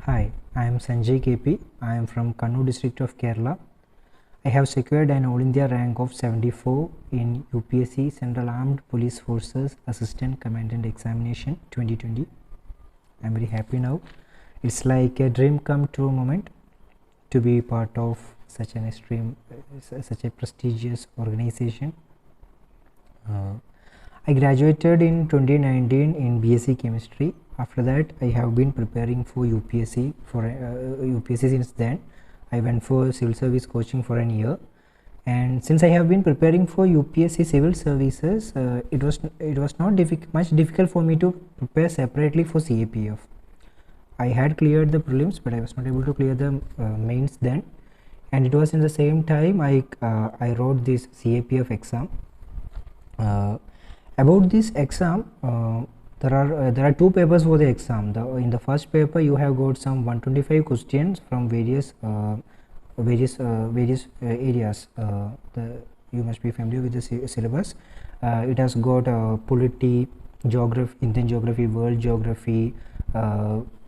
Hi, I am Sanjay KP. I am from Kannur district of Kerala. I have secured an All India rank of 74 in UPSC Central Armed Police Forces Assistant Commandant Examination 2020. I am very happy now. It's like a dream come true moment to be part of such an such a prestigious organization. I graduated in 2019 in BSc Chemistry. After that, I have been preparing for UPSC since then. I went for civil service coaching for an year, and since I have been preparing for UPSC civil services, it was not much difficult for me to prepare separately for CAPF. I had cleared the prelims, but I was not able to clear the mains then, and it was in the same time I wrote this CAPF exam. About this exam, there are two papers for the exam. In the first paper, you have got some 125 questions from various areas. You must be familiar with the syllabus. It has got polity, geography, Indian geography, world geography,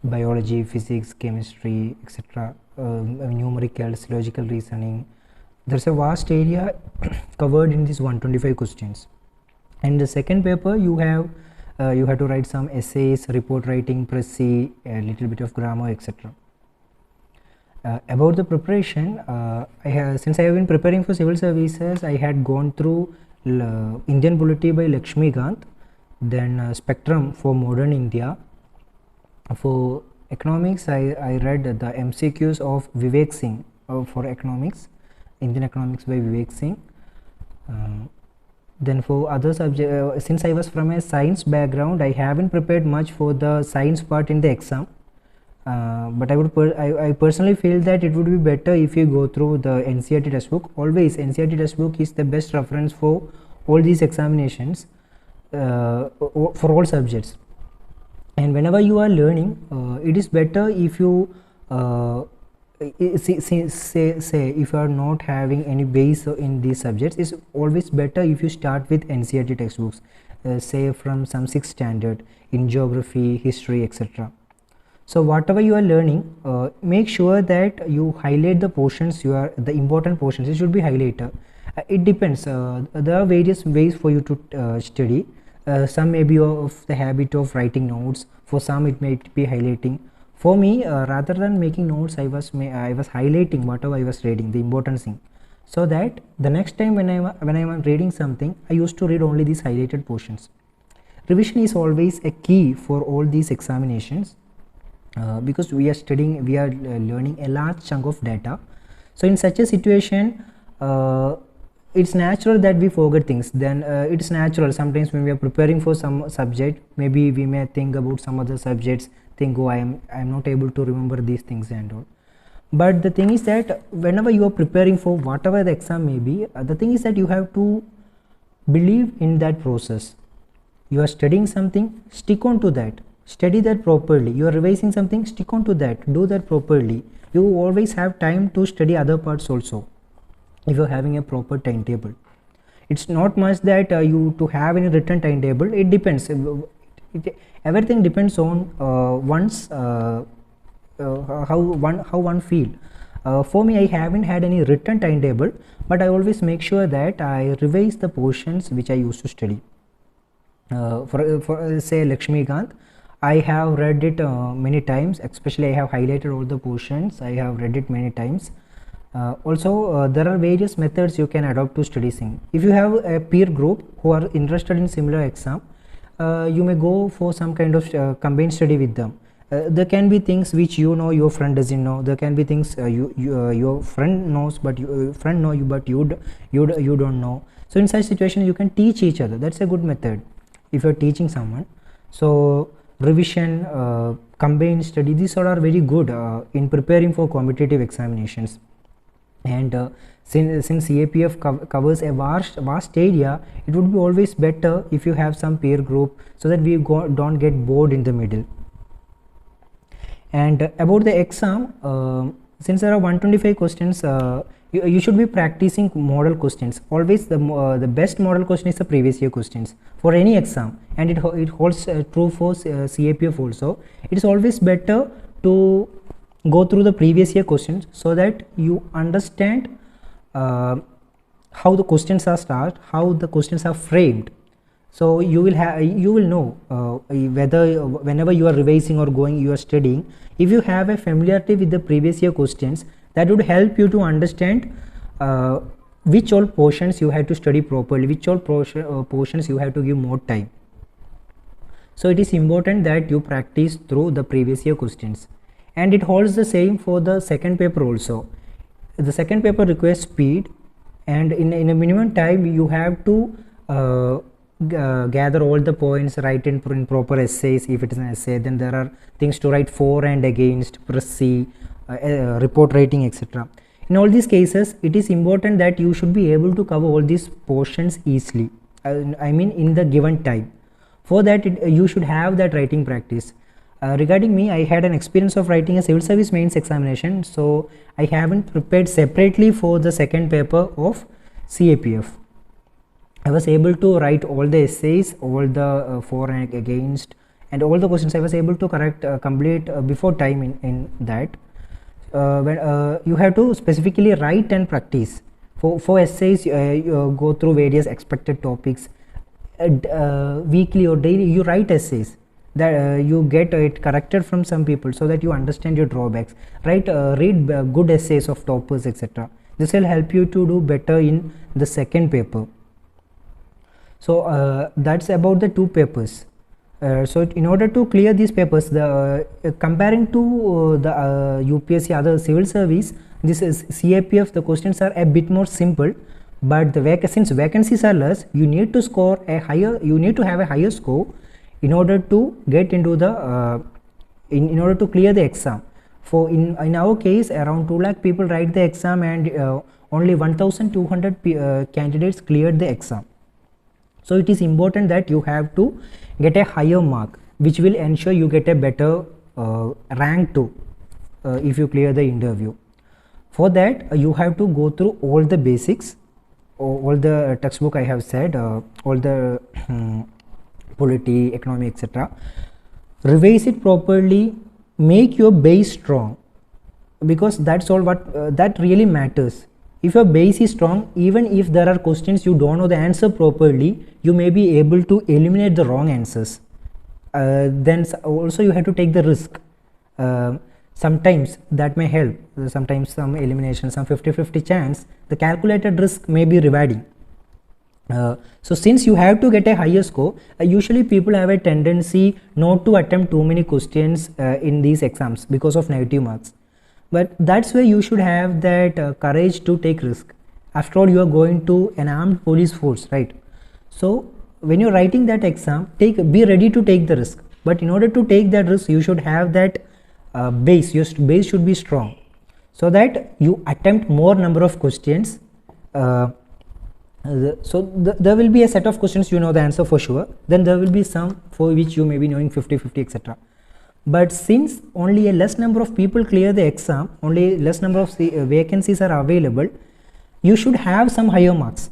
biology, physics, chemistry, etc. Numericals, logical reasoning. There's a vast area covered in these 125 questions. And the second paper, you have to write some essays, report writing, précis, a little bit of grammar, etc. About the preparation, since I have been preparing for civil services, I had gone through Indian Polity by Lakshmikant, then Spectrum for Modern India. For economics, I read the MCQs of Vivek Singh for economics, Indian economics by Vivek Singh. Then for other subjects, since I was from a science background, I haven't prepared much for the science part in the exam. But I personally feel that it would be better if you go through the NCERT textbook. Always NCERT textbook is the best reference for all these examinations for all subjects. And whenever you are learning, it is better if you say if you are not having any base in these subjects, it's always better if you start with NCERT textbooks, say from some 6th standard in geography, history, etc. So whatever you are learning, make sure that you highlight the portions, the important portions. It should be highlighted. It depends. There are various ways for you to study. Some may be of the habit of writing notes. For some, it may be highlighting. For me, rather than making notes, I was highlighting whatever I was reading, the important thing, so that the next time when I am reading something, I used to read only these highlighted portions. Revision is always a key for all these examinations because we are learning a large chunk of data. So in such a situation, it's natural that we forget things. Then it's natural sometimes when we are preparing for some subject, maybe we may think about some other subjects, think, oh, I am not able to remember these things and all. But the thing is that whenever you are preparing for whatever the exam may be, the thing is that you have to believe in that process. You are studying something, stick on to that, study that properly. You are revising something, stick on to that, do that properly. You always have time to study other parts also if you are having a proper timetable. It's not much that you to have any written timetable. It depends. Everything depends on how one feel. For me, I haven't had any written timetable, but I always make sure that I revise the portions which I used to study. For say Lakshmikant, I have read it many times. Especially I have highlighted all the portions. I have read it many times. Also, there are various methods you can adopt to study Singh. If you have a peer group who are interested in similar exam, you may go for some kind of combined study with them. There can be things which you know your friend doesn't know. There can be things your friend knows, but you don't know. So in such situation, you can teach each other. That's a good method if you are teaching someone. So revision, combined study, these all are very good in preparing for competitive examinations. And since CAPF covers a vast area, it would be always better if you have some peer group so that we don't get bored in the middle. And about the exam, since there are 125 questions, you should be practicing model questions. Always the best model question is the previous year questions for any exam, and it holds true for CAPF also. It is always better to go through the previous year questions so that you understand how the questions are started, how the questions are framed. So you will know whether whenever you are revising or you are studying, if you have a familiarity with the previous year questions, that would help you to understand which all portions you have to study properly, which all portions you have to give more time. So it is important that you practice through the previous year questions, and it holds the same for the second paper also. The second paper requires speed, and in a minimum time you have to gather all the points, write in proper essays. If it is an essay, then there are things to write for and against, press C, report writing, etc. In all these cases, it is important that you should be able to cover all these portions easily, I mean in the given time. For that you should have that writing practice. Regarding me, I had an experience of writing a civil service mains examination, so I haven't prepared separately for the second paper of CAPF. I was able to write all the essays, all the for and against, and all the questions I was able to complete before time in that. When you have to specifically write and practice. For essays, you go through various expected topics. Weekly or daily you write essays that you get it corrected from some people, so that you understand your drawbacks. Read good essays of toppers, etc. This will help you to do better in the second paper. So that's about the two papers. So in order to clear these papers, the comparing to the UPSC other civil service, this is CAPF, the questions are a bit more simple, but since vacancies are less, you need to score a higher, you need to have a higher score in order to get into the in order to clear the exam. For in our case, around 2 lakh people write the exam, and only 1200 candidates cleared the exam. So it is important that you have to get a higher mark, which will ensure you get a better rank too if you clear the interview. For that you have to go through all the basics, all the textbook I have said, all the polity, economy, etc. Revise it properly, make your base strong, because that's all what that really matters. If your base is strong, even if there are questions you don't know the answer properly, you may be able to eliminate the wrong answers. Then also you have to take the risk. Sometimes that may help. Sometimes some elimination, some 50-50 chance, the calculated risk may be rewarding. So since you have to get a higher score, usually people have a tendency not to attempt too many questions in these exams because of negative marks. But that's where you should have that courage to take risk. After all, you are going to an armed police force, right? So when you're writing that exam, be ready to take the risk. But in order to take that risk, you should have that base. Your base should be strong, so that you attempt more number of questions. There will be a set of questions you know the answer for sure. Then there will be some for which you may be knowing 50-50, etc. But since only a less number of people clear the exam, only less number of vacancies are available, you should have some higher marks.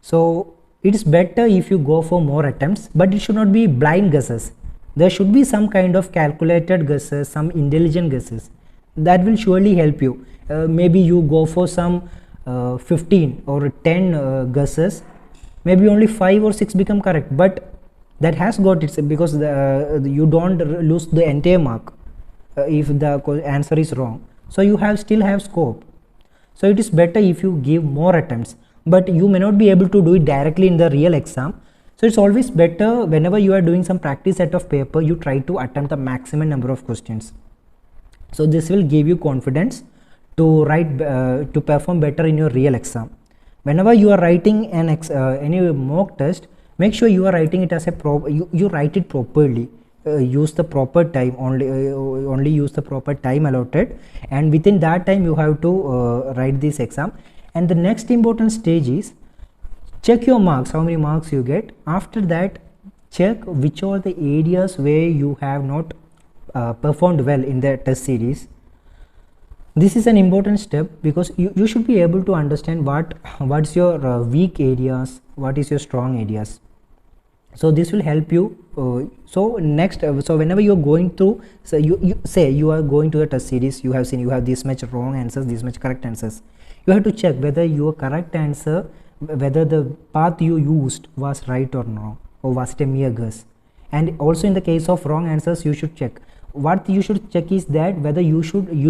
So it is better if you go for more attempts, but it should not be blind guesses. There should be some kind of calculated guesses, some intelligent guesses. That will surely help you. Maybe you go for some 15 or 10 guesses, maybe only 5 or 6 become correct, but that has got it, because you don't lose the entire mark if the answer is wrong. So you still have scope. So it is better if you give more attempts, but you may not be able to do it directly in the real exam. So it's always better, whenever you are doing some practice set of paper, you try to attempt the maximum number of questions. So this will give you confidence to write to perform better in your real exam. Whenever you are writing any mock test, make sure you are writing it as you write it properly. Use the proper time, only use the proper time allotted, and within that time you have to write this exam. And the next important stage is check your marks, how many marks you get. After that, check which are the areas where you have not performed well in the test series. This is an important step, because you should be able to understand what's your weak areas, what is your strong areas. So this will help you. So next, so whenever you're going through, so you say you are going to a test series, you have seen you have this much wrong answers, this much correct answers. You have to check whether your correct answer, whether the path you used was right or wrong, or was it a mere guess. And also in the case of wrong answers, you should check. What you should check is that whether you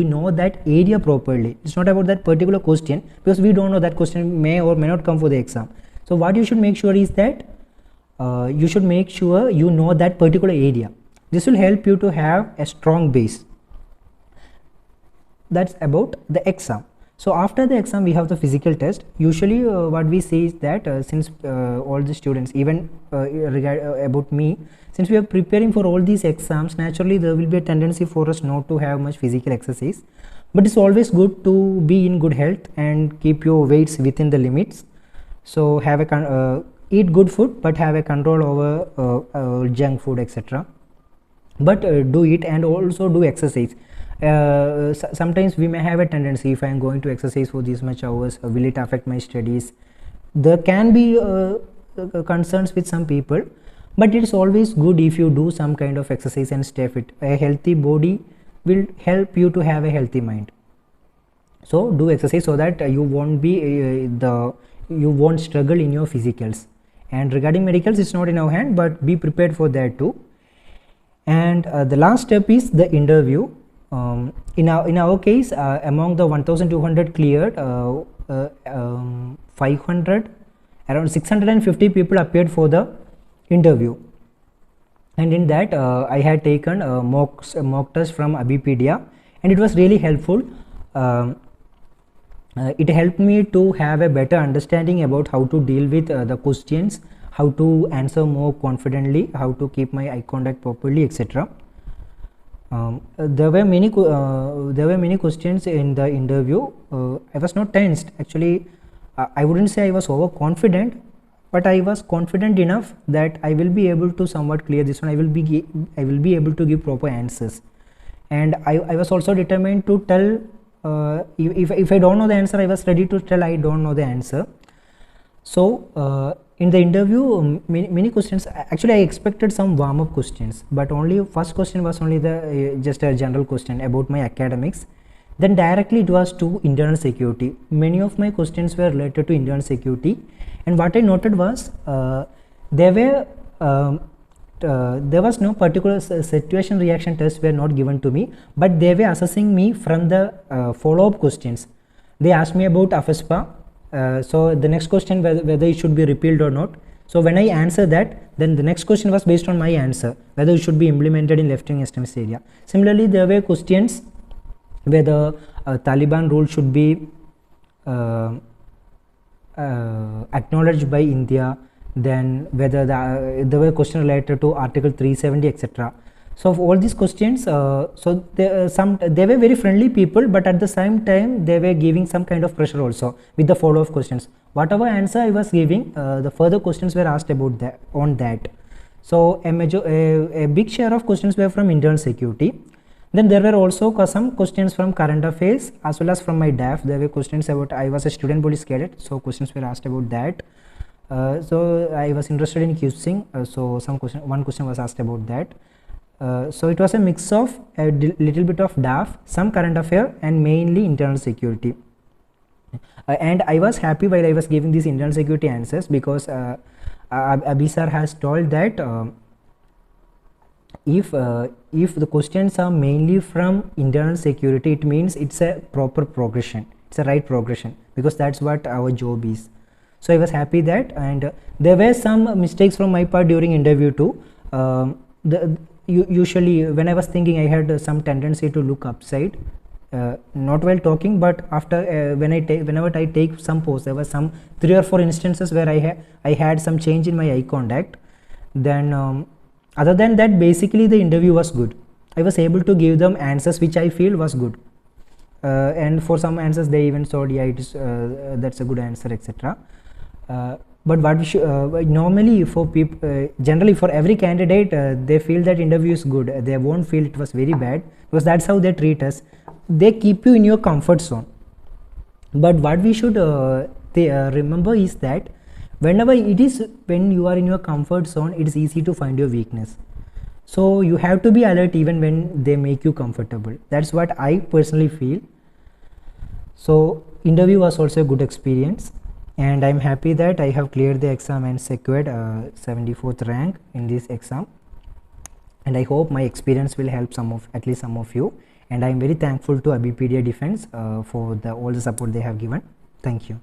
know that area properly. It's not about that particular question, because we don't know that question may or may not come for the exam. So what you should make sure is that you should make sure you know that particular area. This will help you to have a strong base. That's about the exam. So after the exam we have the physical test. Usually what we say is that since all the students, even about me, since we are preparing for all these exams, naturally there will be a tendency for us not to have much physical exercise, but it's always good to be in good health and keep your weights within the limits. So have a eat good food, but have a control over junk food, etc. But do it, and also do exercise. Sometimes we may have a tendency, if I am going to exercise for this much hours, will it affect my studies? There can be concerns with some people, but it's always good if you do some kind of exercise and stay fit. A healthy body will help you to have a healthy mind. So do exercise so that you won't be you won't struggle in your physicals. And regarding medicals, it's not in our hand, but be prepared for that too. And the last step is the interview. In our case, among the 1200 cleared, 500, around 650 people appeared for the interview, and in that I had taken mock test from ABHIPEDIA, and it was really helpful. It helped me to have a better understanding about how to deal with the questions, how to answer more confidently, how to keep my eye contact properly, etc. There were many questions in the interview. I was not tensed. Actually, I wouldn't say I was overconfident, but I was confident enough that I will be able to somewhat clear this one. I will be able to give proper answers, and I was also determined to tell. If I don't know the answer, I was ready to tell I don't know the answer. So in the interview, many questions, actually I expected some warm-up questions, but only first question was only the just a general question about my academics. Then directly it was to internal security. Many of my questions were related to internal security, and what I noted was there was no particular situation reaction tests were not given to me, but they were assessing me from the follow-up questions. They asked me about AFSPA. So the next question, whether it should be repealed or not. So when I answered that, then the next question was based on my answer, whether it should be implemented in left-wing extremist area. Similarly, there were questions whether Taliban rule should be acknowledged by India, then whether there were questions related to Article 370, etc. So for all these questions, so they were very friendly people, but at the same time they were giving some kind of pressure also with the follow-up questions. Whatever answer I was giving, the further questions were asked about that on that. So a big share of questions were from internal security. Then there were also some questions from current affairs as well as from my DAF. There were questions about, I was a student police cadet, so questions were asked about that. So I was interested in QSing, so one question was asked about that. So it was a mix of a little bit of DAF, some current affair, and mainly internal security. And I was happy while I was giving these internal security answers, because Abhi sir has told that if the questions are mainly from internal security, it means it's a proper progression, it's a right progression, because that's what our job is. So I was happy that, and there were some mistakes from my part during interview too. Usually when I was thinking, I had some tendency to look upside, not while talking, but after whenever I take some pose, there was some 3 or 4 instances where I had some change in my eye contact. Then other than that, basically the interview was good. I was able to give them answers which I feel was good, and for some answers they even said, yeah, it is that's a good answer, etc. But what we should, normally for people, generally for every candidate, they feel that interview is good. They won't feel it was very bad, because that's how they treat us. They keep you in your comfort zone. But what we should remember is that Whenever it is, when you are in your comfort zone, it is easy to find your weakness. So you have to be alert even when they make you comfortable. That's what I personally feel. So interview was also a good experience, and I'm happy that I have cleared the exam and secured 74th rank in this exam. And I hope my experience will help at least some of you. And I'm very thankful to ABHIPEDIA Defense for all the support they have given. Thank you.